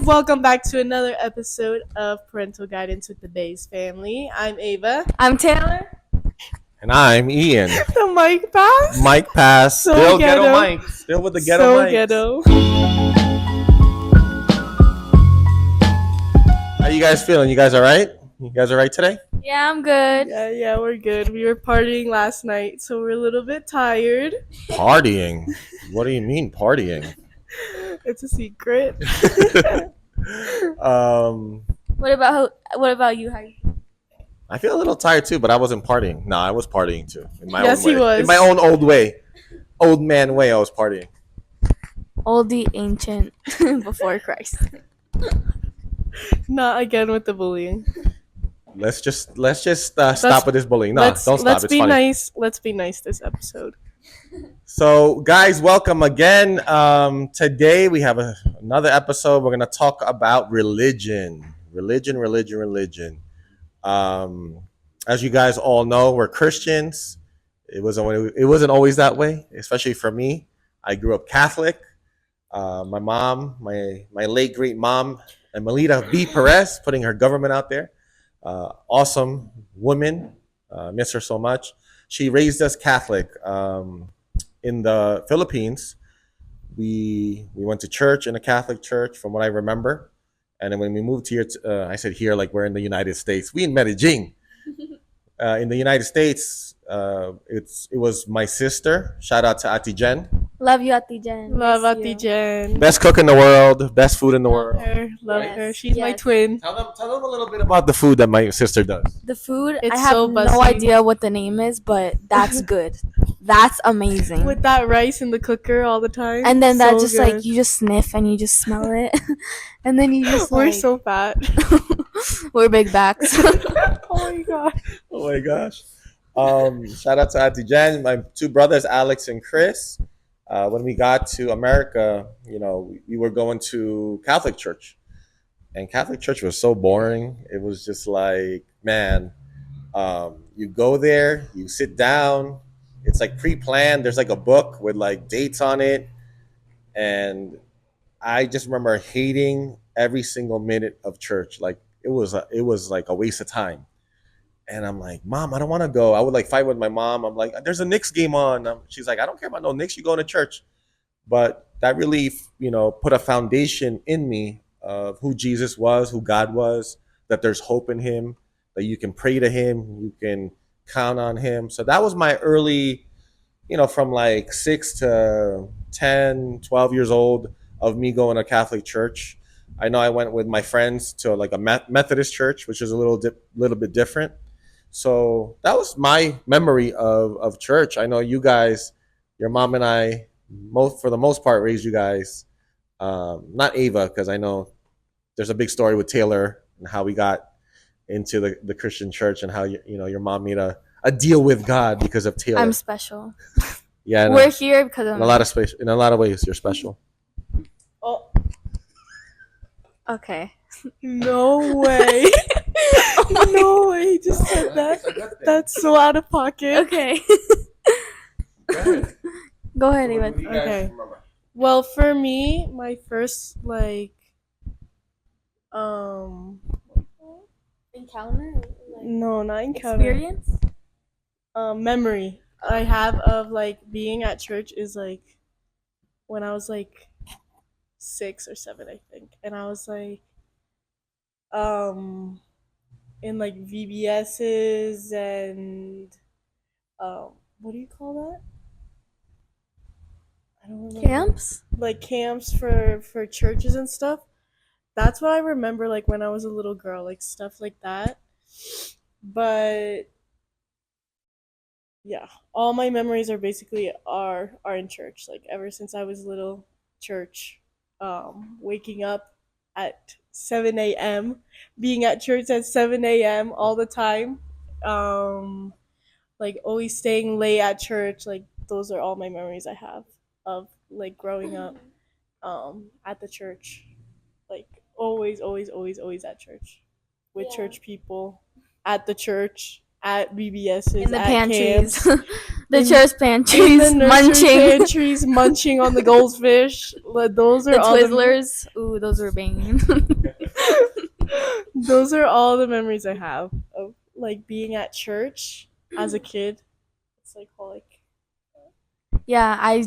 Welcome back to another episode of Parental Guidance with the Baes family. I'm Ava. I'm Taylor. And I'm Ian. The mic pass. Mic pass. So Still ghetto. ghetto mic. Still with the ghetto So mics. ghetto. How you guys feeling? You guys all right? You guys all right today? Yeah, I'm good. Yeah, we're good. We were partying last night, so we're a little bit tired. Partying? What do you mean partying? It's a secret. What about you? How you? I feel a little tired too, but I wasn't partying. No, I was partying too. In my Yes, own way. he was. In my own old way. Old man way, I was partying. Oldie ancient before Christ. Not again with the bullying. Let's just stop with this bullying. No, don't stop. Let's It's be funny. nice. Let's be nice this episode. So, guys, welcome again. Today we have another episode. We're going to talk about religion. Religion. As you guys all know, we're Christians. It wasn't always that way, especially for me. I grew up Catholic. My mom, my late great mom, Melita V. Perez, putting her government out there. Awesome woman. Miss her so much. She raised us Catholic. In the Philippines, we went to church in a Catholic church, from what I remember. And then when we moved here, I said here like we're in the United States. We in Medellin. In the United States, it was my sister. Shout out to Ati Jen. Love you, Ati Jen. Love Miss Ati you. Jen. Best cook in the world. Best food in the world. Love Yes, her. She's my yes. twin. Tell them a little bit about the food that my sister does. The food, It's I have so no busty. idea what the name is, but that's good. That's amazing. With that rice in the cooker all the time. And then that So just good. like you just sniff and you just smell it, and then you just We're like, so fat. we're big backs. Oh my god. Oh my gosh. Shout out to Auntie Jen, my two brothers, Alex and Chris. When we got to America, we were going to Catholic church. And Catholic church was so boring. It was just like, man, you go there, you sit down. It's like pre-planned. There's like a book with like dates on it. And I just remember hating every single minute of church. Like it was like a waste of time. And I'm like, Mom, I don't want to go. I would like fight with my mom. I'm like, there's a Knicks game on. She's like, I don't care about no Knicks. You going to church. But that really, put a foundation in me of who Jesus was, who God was, that there's hope in him, that you can pray to him, you can count on him. So that was my early, from like 6 to 10, 12 years old of me going to Catholic church. I know I went with my friends to like a Methodist church, which is a little bit different. So that was my memory of church. I know you guys, your mom and I, for the most part, raised you guys. Not Ava, because I know there's a big story with Taylor and how we got into the Christian church and how your mom made a deal with God because of Taylor. I'm special. Yeah, We're here because of in a lot of ways, you're special. Oh, Okay. no way. No way. He just said that. That's so out of pocket. Okay. Go ahead, Eva. Okay. Well, for me, my first Encounter? no, not encounter. Experience? Memory I have of like being at church is like when I was like 6 or 7, I think, and I was like in like VBSs and what do you call that? I don't remember. Camps? Like camps for churches and stuff. That's what I remember like when I was a little girl, like stuff like that. But yeah, all my memories are basically are in church. Like ever since I was little, church. Waking up at 7 a.m., being at church at 7 a.m. all the time. Like always staying late at church. Like those are all my memories I have of like growing up at the church. Like always at church with church people, at the church, at BBSs, In the at pantries. camps. The in, church in the pantries, nursery munching. pantries, munching on the goldfish. Like, those The are all Twizzlers. Ooh, those were banging. those are all the memories I have of like being at church as a kid. It's like, oh, like Yeah,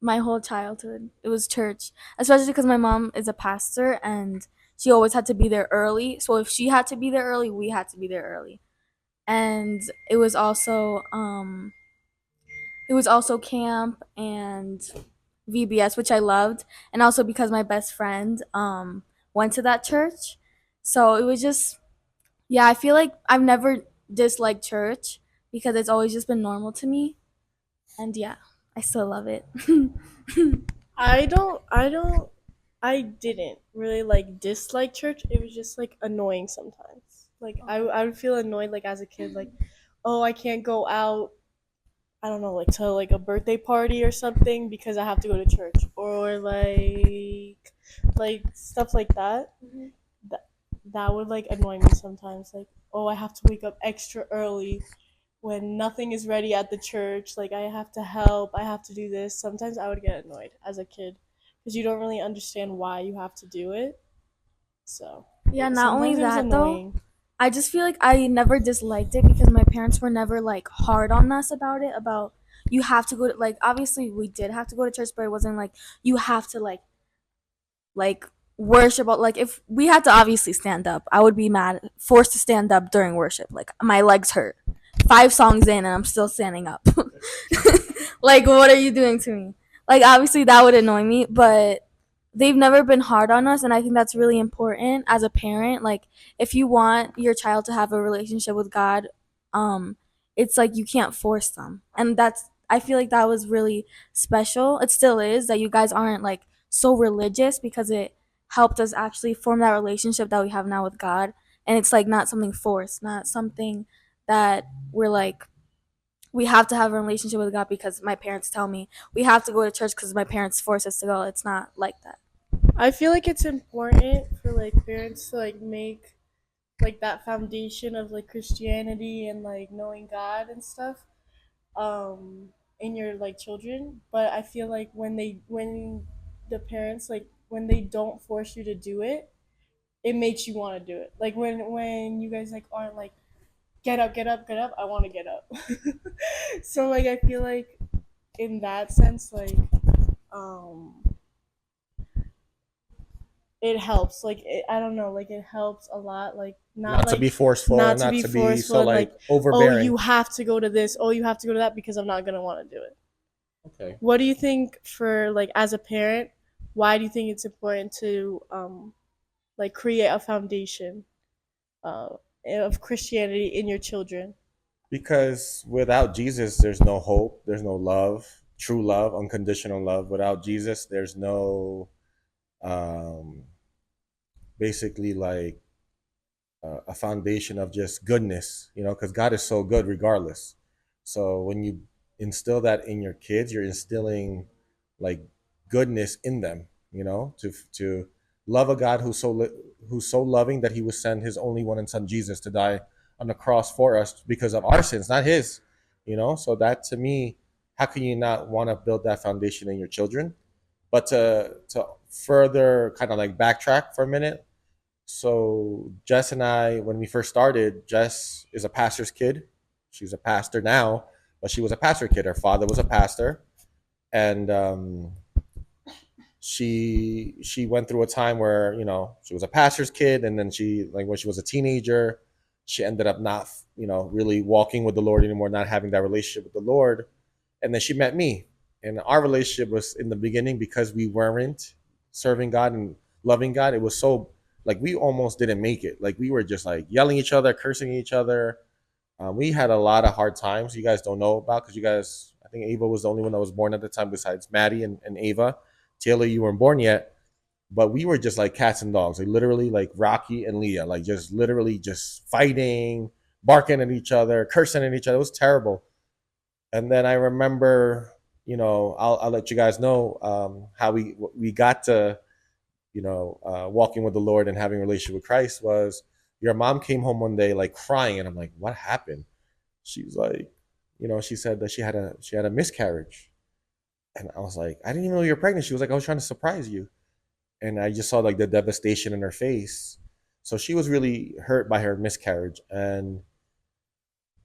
my whole childhood, it was church. Especially because my mom is a pastor and she always had to be there early. So if she had to be there early, we had to be there early. And it was also camp and VBS, which I loved, and also because my best friend went to that church. So it was just, yeah, I feel like I've never disliked church because it's always just been normal to me. And yeah, I still love it. I didn't really like dislike church. It was just like annoying sometimes. Like I would feel annoyed like as a kid, like, oh, I can't go out, I don't know, like to like a birthday party or something because I have to go to church, or like stuff like that. That that would like annoy me sometimes. Like, oh, I have to wake up extra early when nothing is ready at the church. Like, I have to help. I have to do this. Sometimes I would get annoyed as a kid because you don't really understand why you have to do it. So Yeah, not only sometimes it was that though, annoying. I just feel like I never disliked it because my parents were never like hard on us about it. About you have to go to, like, obviously we did have to go to church, but it wasn't like you have to like worship. Like if we had to obviously stand up, I would be mad, forced to stand up during worship. Like my legs hurt. 5 songs in and I'm still standing up. Like what are you doing to me? Like obviously that would annoy me, but they've never been hard on us, and I think that's really important as a parent. Like if you want your child to have a relationship with God, um it's like you can't force them. And that's, I feel like that was really special. It still is that you guys aren't like so religious because it helped us actually form that relationship that we have now with God. And it's like not something forced, not something that we're like we have to have a relationship with God because my parents tell me we have to go to church because my parents force us to go. It's not like that. I feel like it's important for like parents to like make like that foundation of like Christianity and like knowing God and stuff in your like children. But I feel like when the parents like when they don't force you to do it, it makes you want to do it. Like when you guys like aren't like get up, get up, get up, I want to get up. So like I feel like in that sense like um it helps. Like I don't know, like it helps a lot. Like Not to be forceful not and to not be to be forceful so and like, like oh, overbearing. you have to go to this, oh, you have to go to that because I'm not gonna want to do it. Okay. What do you think for like as a parent? Why do you think it's important to like create a foundation uh, of Christianity in your children? Because without Jesus, there's no hope, there's no love, true love, unconditional love. Without Jesus, there's no um, basically like a foundation of just goodness, because God is so good regardless. So when you instill that in your kids, you're instilling like goodness in them, to love a God who's so loving that he would send his only one and son Jesus to die on the cross for us because of our sins, not his. So that to me, how can you not want to build that foundation in your children? But to further kind of like backtrack for a minute, so Jess and I, when we first started, Jess is a pastor's kid. She's a pastor now, but she was a pastor kid. Her father was a pastor, and she went through a time where she was a pastor's kid, and then she, like, when she was a teenager, she ended up not really walking with the Lord anymore, not having that relationship with the Lord, and then she met me, and our relationship was in the beginning because we weren't serving God and loving God. It was so like we almost didn't make it. Like we were just like yelling at each other, cursing each other. We had a lot of hard times you guys don't know about because you guys, I think Ava was the only one that was born at the time besides Maddie and Ava. Taylor, you weren't born yet, but we were just like cats and dogs, like literally like Rocky and Leah, like just literally just fighting, barking at each other, cursing at each other. It was terrible. And then I remember, I'll let you guys know how we got to, walking with the Lord and having a relationship with Christ was your mom came home one day like crying, and I'm like, what happened? She's like, she said that she had a miscarriage, and I was like, I didn't even know you were pregnant. She was like, I was trying to surprise you, and I just saw like the devastation in her face. So she was really hurt by her miscarriage, and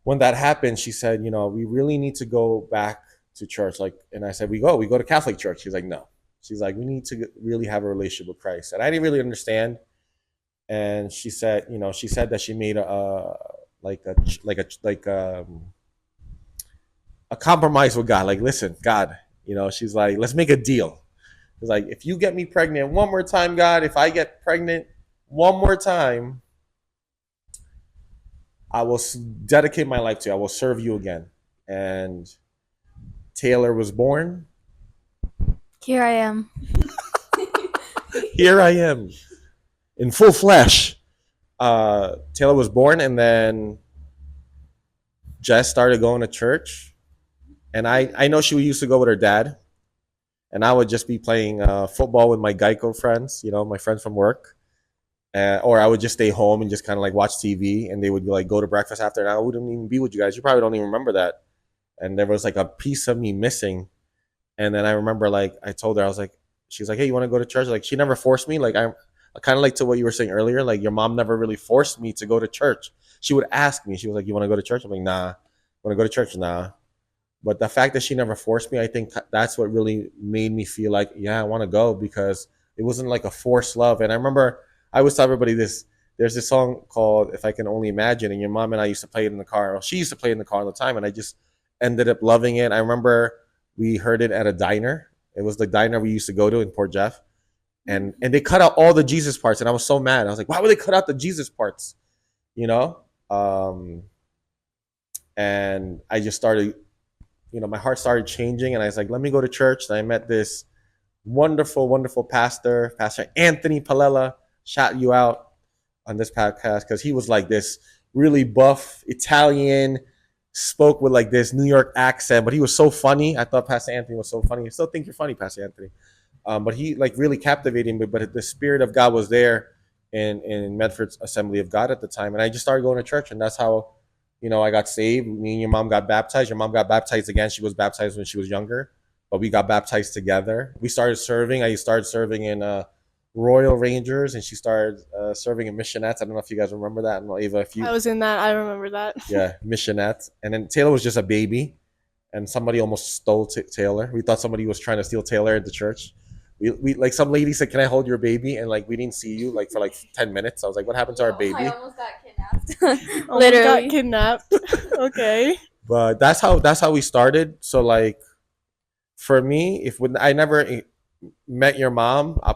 when that happened, she said, we really need to go back to church. Like, and I said, we go to Catholic church. She's like, no. She's like, we need to really have a relationship with Christ, and I didn't really understand. And she said that she made like a like a compromise with God. Like, listen, God, she's like, let's make a deal. It's like, if you get me pregnant one more time, God, if I get pregnant one more time, I will dedicate my life to you. I will serve you again. And Taylor was born. Here I am. Here I am in full flesh. Taylor was born, and then Jess started going to church. And I know she used to go with her dad, and I would just be playing football with my Geico friends, my friends from work. Or I would just stay home and just kind of like watch TV, and they would like go to breakfast after, and I wouldn't even be with you guys. You probably don't even remember that. And there was like a piece of me missing. And then I remember, like, I told her, I was like, she's like, hey, you want to go to church? Like, she never forced me. Like, I'm kind of like to what you were saying earlier. Like, your mom never really forced me to go to church. She would ask me. She was like, you want to go to church? I'm like, nah. Want to go to church? Nah. But the fact that she never forced me, I think that's what really made me feel like, yeah, I want to go, because it wasn't like a forced love. And I remember I always tell everybody this. There's this song called "If I Can Only Imagine," and your mom and I used to play it in the car. Well, she used to play it in the car all the time, and I just ended up loving it. I remember we heard it at a diner. It was the diner we used to go to in Port Jeff, and they cut out all the Jesus parts, and I was so mad. I was like, why would they cut out the Jesus parts? You know, and I just started, my heart started changing, and I was like, let me go to church. And I met this wonderful, wonderful Pastor Anthony Palella. Shout you out on this podcast, because he was like this really buff Italian, spoke with like this New York accent, but he was so funny. I thought Pastor Anthony was so funny. I still think you're funny, Pastor Anthony. But he like really captivated me. But the Spirit of God was there in Medford's Assembly of God at the time, and I just started going to church, and that's how I got saved. Me and your mom got baptized. Your mom got baptized again. She was baptized when she was younger, but we got baptized together. We started serving. I started serving in Royal Rangers, and she started serving in Missionettes. I don't know if you guys remember that. I don't know, Ava, if you. I was in that. I remember that. Yeah, Missionettes. And then Taylor was just a baby, and somebody almost stole Taylor. We thought somebody was trying to steal Taylor at the church. We like, some lady said, "Can I hold your baby?" And like, we didn't see you like for like 10 minutes. I was like, "What happened to our baby?" I almost got kidnapped. Literally Literally. got kidnapped. Okay. But that's how we started. So like, for me, if when I never met your mom, I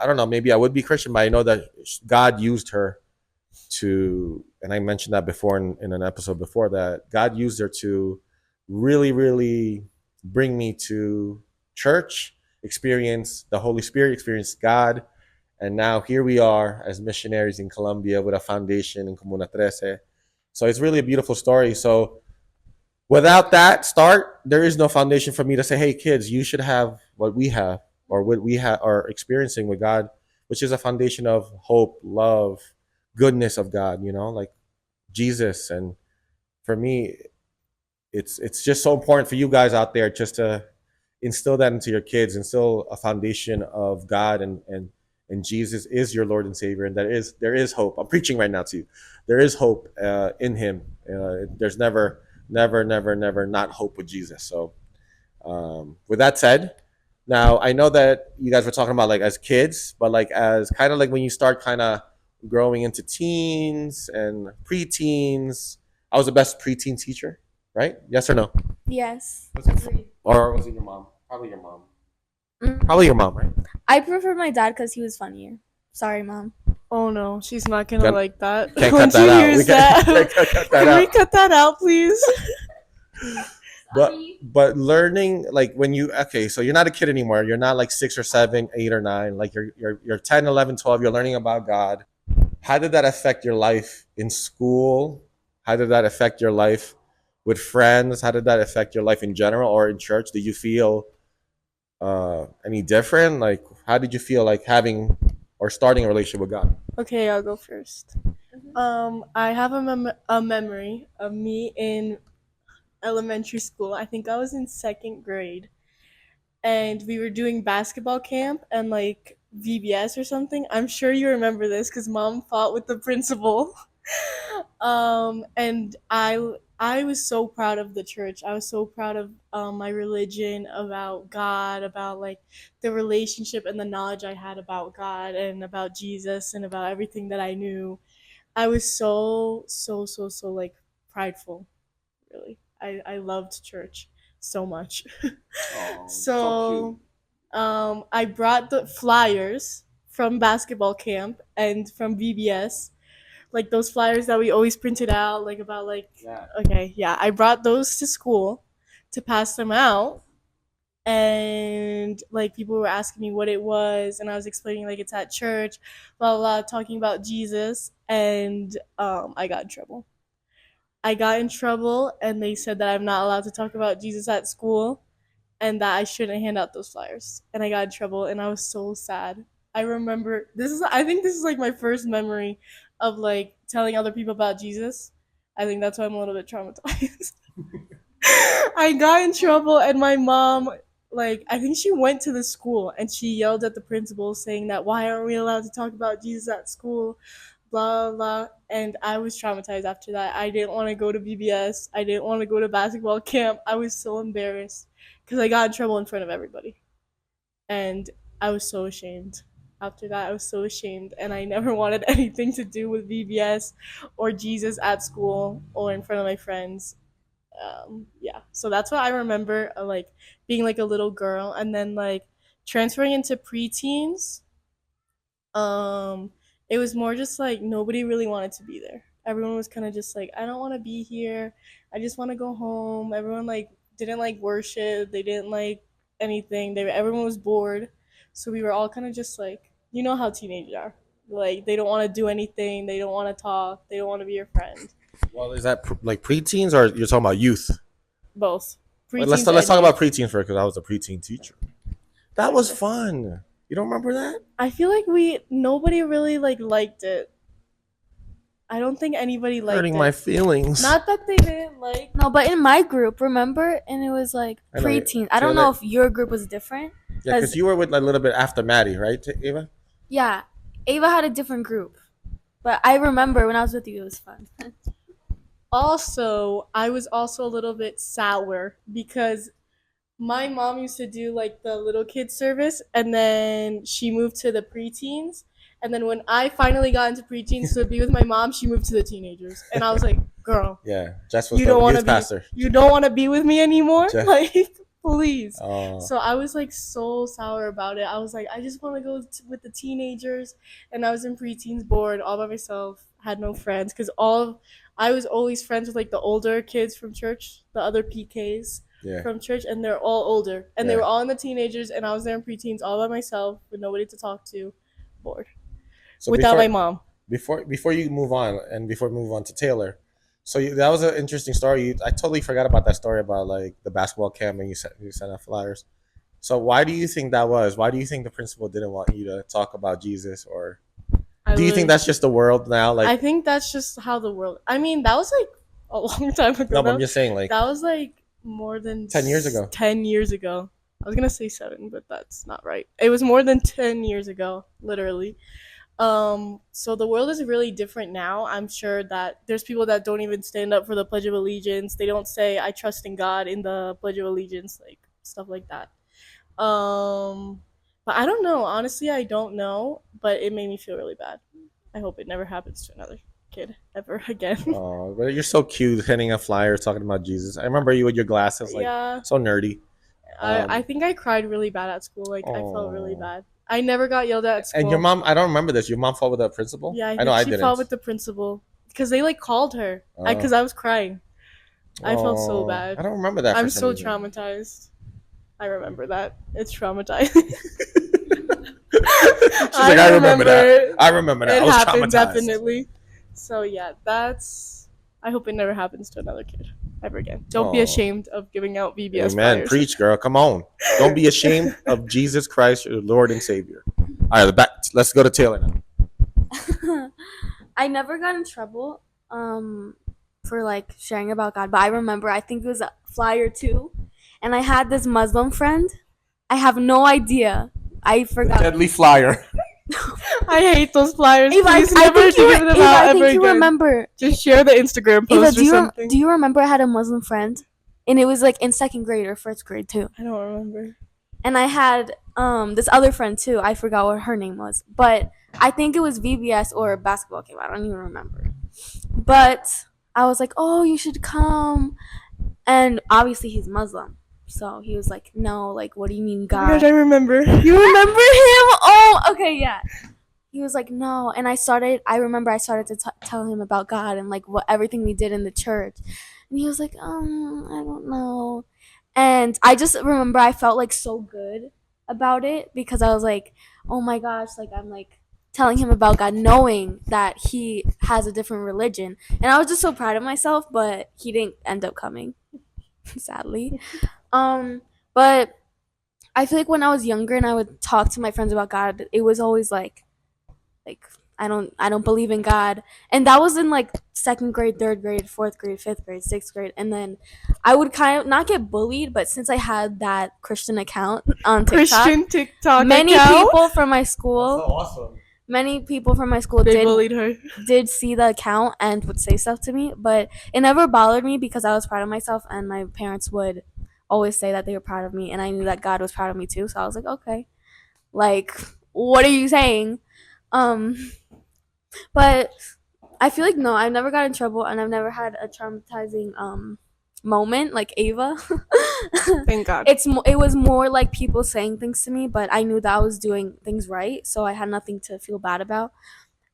don't know, maybe I would be Christian, but I know that God used her to, and I mentioned that before in an episode before, that God used her to really, really bring me to church, experience the Holy Spirit, experience God. And now here we are as missionaries in Colombia with a foundation in Comuna 13. So it's really a beautiful story. So without that start, there is no foundation for me to say, hey, kids, you should have what we have, or what we are experiencing with God, which is a foundation of hope, love, goodness of God, like Jesus. And for me, it's just so important for you guys out there just to instill that into your kids, instill a foundation of God, and Jesus is your Lord and Savior, and there is hope. I'm preaching right now to you. There is hope in Him. There's never not hope with Jesus. So with that said, now I know that you guys were talking about like as kids, but like as kind of like when you start kind of growing into teens and preteens. I was the best preteen teacher, right? Yes or no? Yes. Or was it your mom? Probably your mom. Mm. Probably your mom, right? I prefer my dad because he was funnier. Sorry, Mom. Oh no, she's not gonna Can't- like that. Can't When cut that she out. hears We that, can't cut that can we out. cut that out, please? But learning, like when so you're not a kid anymore. You're not like 6 or 7, 8 or 9. Like you're 10, 11, 12. You're learning about God. How did that affect your life in school? How did that affect your life with friends? How did that affect your life in general or in church? Did you feel any different? Like, how did you feel like having or starting a relationship with God? Okay, I'll go first. I have a memory of me in elementary school. I think I was in second grade, and we were doing basketball camp and like VBS or something. I'm sure you remember this because mom fought with the principal. And I was so proud of the church. I was so proud of my religion, about God, about like the relationship and the knowledge I had about God and about Jesus and about everything that I knew. I was so like prideful, really. I loved church so much. Oh, so So I brought the flyers from basketball camp and from VBS, like those flyers that we always printed out, like about like, cute. Yeah. okay, yeah, I brought those to school to pass them out. And like people were asking me what it was, and I was explaining like it's at church, blah blah, blah, talking about Jesus, and I got in trouble. I got in trouble, and they said that I'm not allowed to talk about Jesus at school, and that I shouldn't hand out those flyers. And I got in trouble, and I was so sad. I remember this is I think this is like my first memory of like telling other people about Jesus. I think that's why I'm a little bit traumatized. I got in trouble, and my mom, like, I think she went to the school and she yelled at the principal saying that why aren't we allowed to talk about Jesus at school? Blah blah. And I was traumatized after that. I didn't want to go to BBS. I didn't want to go to basketball camp. I was so embarrassed because I got in trouble in front of everybody, and I was so ashamed. After that, I was so ashamed, and I never wanted anything to do with VBS or Jesus at school or in front of my friends. Yeah, so that's what I remember, like being like a little girl, and then like transferring into preteens. um it was more just like nobody really wanted to be there. Everyone was kind of just like, I don't want to be here, I just want to go home. Everyone like didn't like worship, they didn't like anything, everyone was bored. So we were all kind of just like, you know how teenagers are, like they don't want to do anything, they don't want to talk, they don't want to be your friend. Well, is that like preteens or you're talking about youth? Both Wait, preteens let's and talk youth. about preteens first because I was a preteen teacher. That was fun. You don't remember that? I feel like we nobody really like liked it. I don't think anybody liked Hurting it. my feelings. Not that they didn't like. No, but in my group, remember, and it was like I know, preteen. I don't know if your group was different. Yeah, because you were with a little bit after Maddie, right, Ava? Yeah, Ava had a different group, but I remember when I was with you, it was fun. Also, I was also a little bit sour because my mom used to do like the little kid service, and then she moved to the preteens. And then when I finally got into preteens to be with my mom, she moved to the teenagers, and I was like, "Girl, Yeah, Jess was you the don't want to youth be, pastor. you don't want to be with me anymore, Jeff. like, please." Oh, So I was like so sour about it. I was like, I just want to go with the teenagers, and I was in preteens bored all by myself, had no friends because I was always friends with like the older kids from church, the other PKs yeah. from church, and they're all older, and they Yeah. were all in the teenagers, and I was there in preteens all by myself with nobody to talk to, bored, So without my mom. before you move on, and before we move on to Taylor, so that was an interesting story. I totally forgot about that story about like the basketball camp and you sent out flyers. So why do you think that was? Why do you think the principal didn't want you to talk about Jesus, or do you think that's just the world now? Like, I think that's just how the world. I mean, that was like a long time ago. no, but I'm just saying, like, that was like more than 10 years ago. 10 years ago. I was gonna say 7, but that's not right. It was more than 10 years ago, literally. So the world is really different now. I'm sure that there's people that don't even stand up for the Pledge of Allegiance. They don't say I trust in God in the Pledge of Allegiance, like stuff like that. But I don't know. Honestly, I don't know. But it made me feel really bad. I hope it never happens to another kid ever again. Oh, but you're so cute, handing a flyer, talking about Jesus. I remember you with your glasses, like, Yeah. so nerdy. I think I cried really bad at school. Like, I felt really Aw. bad. I never got yelled at school. And your mom, I don't remember this. Your mom fought with the principal? Yeah, I know I she didn't. fought with the principal because they like called her because I was crying. I felt so Oh, bad. I don't remember that. I'm for some so reason. traumatized. I remember that. It's traumatizing. She's like, I remember that. I remember that. It I was happened, traumatized. definitely. So yeah, I hope it never happens to another kid ever again. Don't be Aw. ashamed of giving out VBS Amen. flyers. Preach, girl. Come on. Don't be ashamed of Jesus Christ, your Lord and Savior. All right, let's go to Taylor now. I never got in trouble for like sharing about God, but I remember I think it was a flyer too, and I had this Muslim friend. I have no idea. I forgot. Deadly flyer. I hate those flyers. Ava, Please I never think you, give them Ava, out I ever think you again. remember. Just share the Instagram Ava, post or something. do you remember I had a Muslim friend, and it was like in second grade or first grade too. I don't remember. And I had this other friend too. I forgot what her name was, but I think it was VBS or a basketball game. I don't even remember. But I was like, "Oh, you should come." And obviously he's Muslim, so he was like, "No, like, what do you mean, Oh my gosh, God?" I remember. You remember him? Oh, okay, yeah. He was like, "No," and I remember I started to tell him about God and like what everything we did in the church, and he was like, I don't know." And I just remember I felt like so good about it because I was like, "Oh my gosh!" Like I'm like telling him about God, knowing that he has a different religion, and I was just so proud of myself. But he didn't end up coming, sadly. But I feel like when I was younger and I would talk to my friends about God, it was always like I don't believe in God. And that was in like second grade, third grade, fourth grade, fifth grade, sixth grade. And then I would kind of not get bullied, but since I had that Christian account on TikTok, Christian TikTok many account? people from my school awesome. many people from my school They bullied her. did see the account and would say stuff to me, but it never bothered me because I was proud of myself and my parents would always say that they were proud of me and I knew that God was proud of me too. So I was like, okay. Like, what are you saying? But I feel like no, I've never got in trouble and I've never had a traumatizing moment like Ava. Thank God. It was more like people saying things to me, but I knew that I was doing things right, so I had nothing to feel bad about.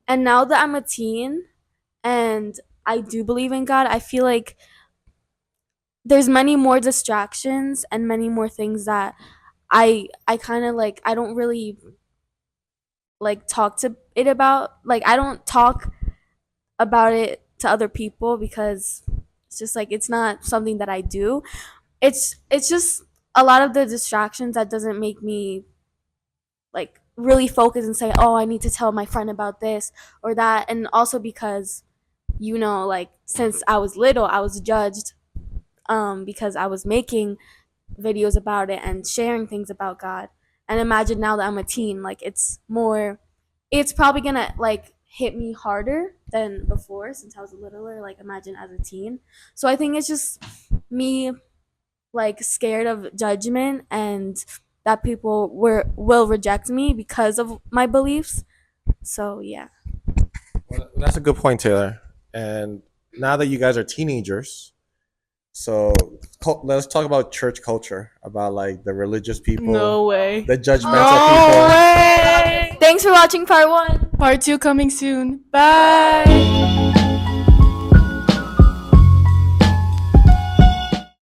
And now that I'm a teen and I do believe in God, I feel like there's many more distractions and many more things that I kind of like I don't really like talk to it about. Like I don't talk about it to other people because it's just like it's not something that I do. It's just a lot of the distractions that doesn't make me like really focus and say, "Oh, I need to tell my friend about this or that." And also because like since I was little, I was judged because I was making videos about it and sharing things about God. And imagine now that I'm a teen, like it's probably gonna like hit me harder than before since I was littler, like imagine as a teen. So I think it's just me like scared of judgment and that people will reject me because of my beliefs. So yeah. Well, that's a good point, Taylor. And now that you guys are teenagers, so let's talk about church culture, about like the religious people, No way. the judgmental No people. way. Thanks for watching part 1. Part 2 coming soon. Bye.